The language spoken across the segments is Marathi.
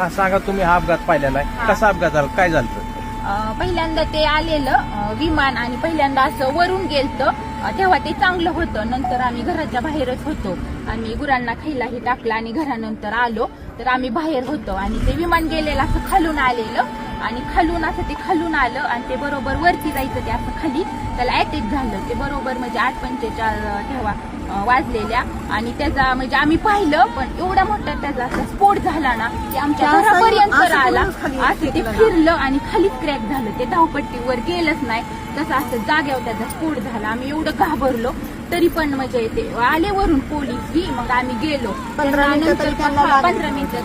हा सांगा, तुम्ही हा अपघात पाहिलेला आहे, कसा अपघात झाला, काय झालं? पहिल्यांदा ते आलेलं विमान आणि पहिल्यांदा असं वरून गेलतं, तेव्हा ते चांगलं होतं. नंतर आम्ही घराच्या बाहेरच होतो, आम्ही गुरांना खायलाही टाकलं आणि घरानंतर आलो तर आम्ही बाहेर होतो आणि ते विमान गेलेलं असं खालून आलेलं आणि खालून असं ते खालून आलं आणि ते बरोबर वरती जायचं, ते असं खाली त्याला अटॅक झालं. ते बरोबर म्हणजे 8:45 तेव्हा वाजलेल्या आणि त्याचा म्हणजे आम्ही पाहिलं, पण एवढा मोठा त्याचा असा स्फोट झाला ना की आमच्या घरापर्यंत आला, असं ते फिरलं आणि खालीच क्रॅक झालं. ते धावपट्टीवर गेलंच नाही, तसं असं जाग्यावर त्याचा स्फोट झाला. आम्ही एवढं घाबरलो, तरी पण म्हणजे ते आले वरून पोलीस बी, मग आम्ही गेलो. 15 मिनिटं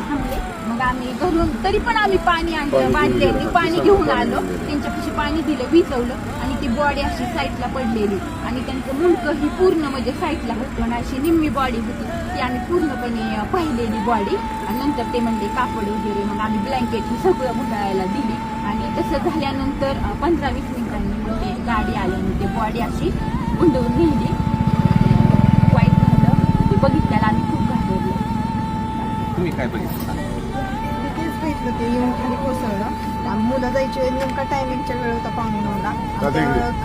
थांबले, मग आम्ही घरून तरी पण आम्ही पाणी आणलं, बाटल्यांनी पाणी घेऊन आलो, त्यांच्यापाशी पाणी दिलं, विचवलं आणि ती बॉडी अशी साईडला पडलेली आणि त्यांचं मुंडकं ही पूर्ण म्हणजे साईडला होतं आणि अशी निम्मी बॉडी होती ती आम्ही पूर्णपणे पाहिलेली बॉडी. आणि नंतर ते म्हणले कापड वगैरे, मग आम्ही ब्लँकेट ही सगळं घुटाळायला दिली आणि तसं झाल्यानंतर 15-20 मिनिटांनी मग ते गाडी आली आणि ते बॉडी अशी गुंडवून नेली. वाईट झालं ते बघितल्याला आम्ही खूप घाबरलो. तुम्ही काय बघितलं? तेच बघितलं, ते येऊन खाली कोसळलं. मुलं जायचे नेमका टायमिंगच्या वेळ होता, 9:15ला.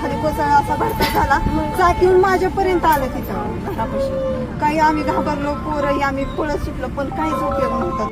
खाली कोसळला, असा भडका झाला, चाक येऊन माझ्यापर्यंत आलं तिथं घरापाशी. काही आम्ही घाबरलो, पोरही आम्ही पळत सुटलो, पण काहीच उपयोग नव्हता.